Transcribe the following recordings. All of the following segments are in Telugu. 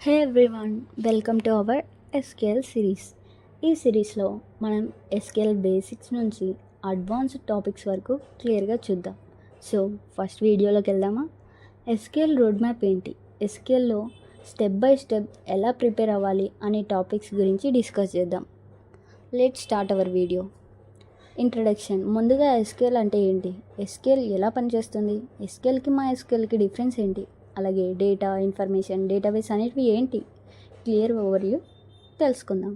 Hey everyone, welcome to our SKL series. ఈ సిరీస్లో మనం ఎస్కేఎల్ బేసిక్స్ నుంచి అడ్వాన్స్డ్ టాపిక్స్ వరకు క్లియర్గా చూద్దాం. సో ఫస్ట్ వీడియోలోకి వెళ్దామా? ఎస్కేఎల్ రోడ్ మ్యాప్ ఏంటి, ఎస్కేఎల్లో స్టెప్ బై స్టెప్ ఎలా ప్రిపేర్ అవ్వాలి అనే టాపిక్స్ గురించి డిస్కస్ చేద్దాం. Let's start our video. Introduction. ముందుగా ఎస్కేఎల్ అంటే ఏంటి, ఎస్కేఎల్ ఎలా పనిచేస్తుంది, ఎస్కేఎల్కి మా ఎస్కేఎల్కి డిఫరెన్స్ ఏంటి, అలాగే డేటా, ఇన్ఫర్మేషన్, డేటాబేస్ అనేటివి ఏంటి, క్లియర్ ఓవర్వ్యూ తెలుసుకుందాం.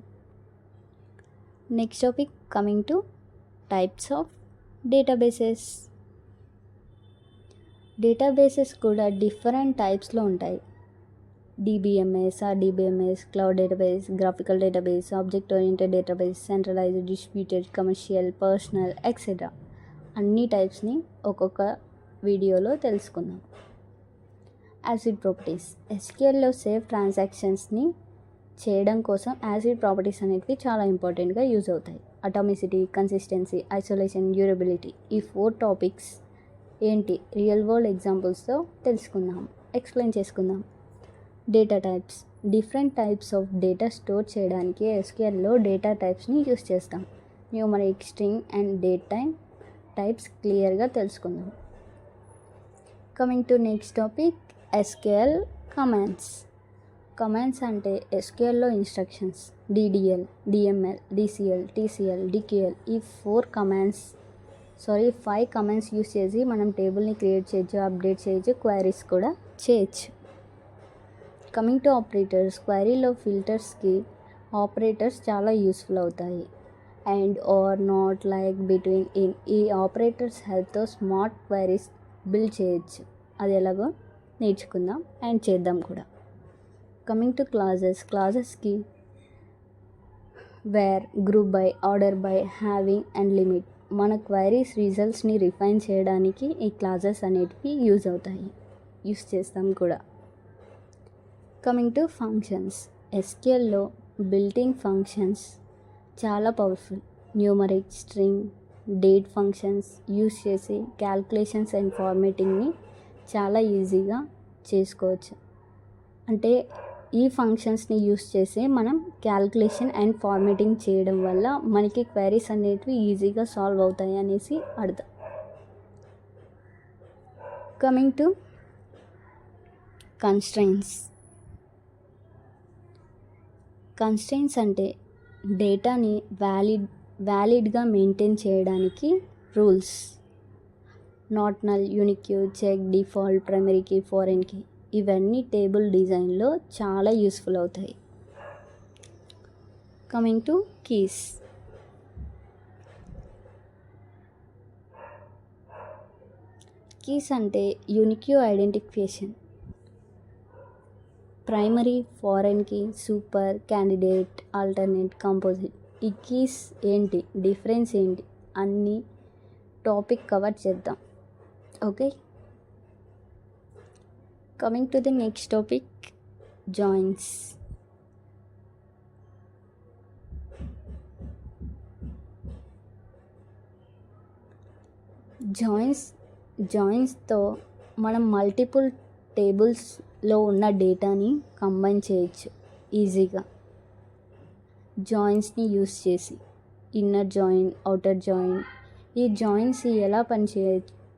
Next topic coming to types of databases. Databases కూడా డిఫరెంట్ టైప్స్లో ఉంటాయి. DBMS, RDBMS, cloud database, graphical database, object oriented database, centralised, distributed, commercial, personal, etcetera. అన్ని టైప్స్ని ఒక్కొక్క వీడియోలో తెలుసుకుందాం. ACID properties. ఎస్క్యూఎల్లో సేఫ్ ట్రాన్సాక్షన్స్ని చేయడం కోసం యాసిడ్ ప్రాపర్టీస్ అనేవి చాలా ఇంపార్టెంట్గా యూజ్ అవుతాయి. Atomicity, consistency, isolation, durability. ఈ 4 టాపిక్స్ ఏంటి రియల్ వరల్డ్ ఎగ్జాంపుల్స్తో తెలుసుకుందాం, ఎక్స్ప్లెయిన్ చేసుకుందాం. Data types. Different types of data store చేయడానికి ఎస్క్యూఎల్లో డేటా టైప్స్ని యూజ్ చేస్తాం. Numeric, string and date types క్లియర్గా తెలుసుకుందాం. Coming to next topic, SQL commands. Commands అంటే ఎస్క్యూఎల్లో instructions. DDL, DML, DCL, TCL, DQL. ఈ 5 కమాండ్స్ యూస్ చేసి మనం టేబుల్ని క్రియేట్ చేయొచ్చు, అప్డేట్ చేయొచ్చు, క్వైరీస్ కూడా చేయొచ్చు. Coming to operators. క్వైరీలో ఫిల్టర్స్కి ఆపరేటర్స్ చాలా యూస్ఫుల్ అవుతాయి. And, or, not, like, between, in. ఈ ఆపరేటర్స్ హెల్ప్తో స్మార్ట్ క్వైరీస్ బిల్డ్ చేయొచ్చు. అది ఎలాగో నేర్చుకుందాం అండ్ చేద్దాం కూడా. Coming to clauses. క్లాజెస్కి where, group by, order by, having and limit. మన క్వైరీస్ రిజల్ట్స్ని రిఫైన్ చేయడానికి ఈ క్లాజెస్ అనేటివి యూస్ చేస్తాం కూడా. Coming to functions. ఎస్క్యూఎల్లో బిల్టింగ్ ఫంక్షన్స్ చాలా powerful. Numeric, string, date functions use చేసి క్యాల్కులేషన్స్ అండ్ ఫార్మేటింగ్ని చాలా ఈజీగా చేసుకోవచ్చు. అంటే ఈ ఫంక్షన్స్ని యూస్ చేసి మనం క్యాల్కులేషన్ అండ్ ఫార్మేటింగ్ చేయడం వల్ల మనకి క్వైరీస్ అనేటివి ఈజీగా సాల్వ్ అవుతాయి అనేసి అర్థం. Coming to constraints. కన్స్ట్రెయిన్స్ అంటే డేటాని వ్యాలిడ్గా మెయింటైన్ చేయడానికి rules. Not, null, unique, check, default, primary key, foreign key. ఇవన్నీ టేబుల్ డిజైన్లో చాలా యూస్ఫుల్ అవుతాయి. Coming to keys. కీస్ అంటే unique identification. Primary, foreign key, super, candidate, alternate, composite. ఈ కీస్ ఏంటి, డిఫరెన్స్ ఏంటి అన్ని టాపిక్ కవర్ చేద్దాం. Okay, coming to the next topic, joins. జాయిన్స్తో మనం మల్టిపుల్ టేబుల్స్లో ఉన్న డేటాని కంబైన్ చేయొచ్చు ఈజీగా. జాయిన్స్ని యూస్ చేసి ఇన్నర్ జాయిన్, అవుటర్ జాయిన్. ఈ జాయిన్స్ ఎలా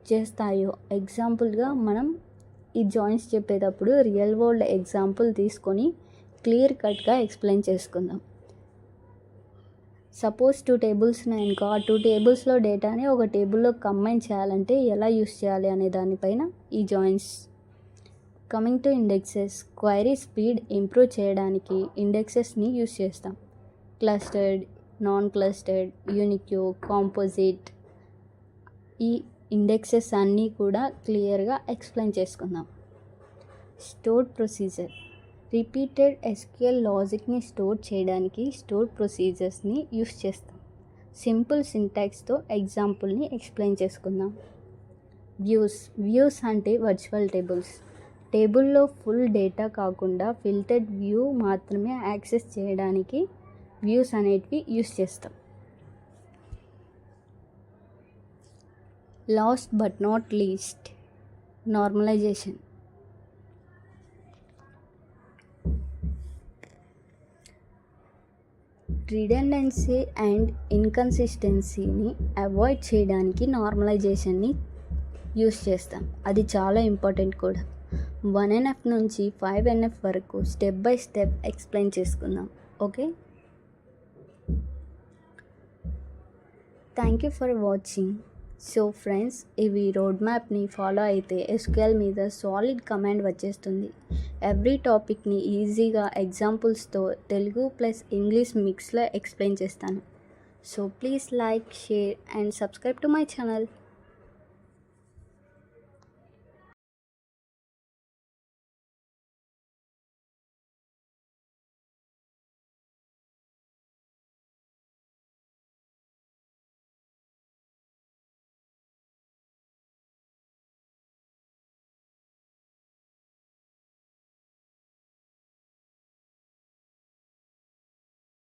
చేస్తాయో ఎగ్జాంపుల్గా మనం ఈ జాయిన్స్ చెప్పేటప్పుడు రియల్ వరల్డ్ ఎగ్జాంపుల్ తీసుకొని క్లియర్ కట్గా ఎక్స్ప్లెయిన్ చేసుకుందాం. సపోజ్ 2 టేబుల్స్ ఉన్నాయనుకో, ఆ 2 టేబుల్స్లో డేటాని ఒక టేబుల్లో కంబైన్ చేయాలంటే ఎలా యూస్ చేయాలి అనే దానిపైన ఈ joins. Coming to indexes. Query speed improve చేయడానికి ఇండెక్సెస్ని యూస్ చేస్తాం. Clustered, non clustered, unique, composite. ఈ ఇండెక్సెస్ అన్నీ కూడా క్లియర్గా ఎక్స్ప్లెయిన్ చేసుకుందాం. Stored procedure. రిపీటెడ్ ఎస్క్యూఎల్ లాజిక్ని స్టోర్ చేయడానికి స్టోర్డ్ ప్రొసీజర్స్ని యూస్ చేస్తాం. సింపుల్ సింటాక్స్తో ఎగ్జాంపుల్ని ఎక్స్ప్లెయిన్ చేసుకుందాం. వ్యూస్ అంటే వర్చువల్ టేబుల్స్. టేబుల్లో ఫుల్ డేటా కాకుండా ఫిల్టర్డ్ వ్యూ మాత్రమే యాక్సెస్ చేయడానికి వ్యూస్ అనేటివి యూస్ చేస్తాం. Last but not least, normalisation. Redundancy and ఇన్కన్సిస్టెన్సీని అవాయిడ్ చేయడానికి నార్మలైజేషన్ని యూస్ చేస్తాం. అది చాలా ఇంపార్టెంట్ కూడా. 1NF నుంచి 5NF వరకు స్టెప్ బై స్టెప్ ఎక్స్ప్లెయిన్ చేసుకుందాం. Okay, thank you for watching. So friends, ఇవి రోడ్ మ్యాప్ని ఫాలో అయితే SQL మీద సాలిడ్ కమాండ్ వచ్చేస్తుంది. ఎవ్రీ టాపిక్ని ఈజీగా ఎగ్జాంపుల్స్తో తెలుగు ప్లస్ ఇంగ్లీష్ మిక్స్లో ఎక్స్ప్లెయిన్ చేస్తాను. So please like, share and subscribe to my channel.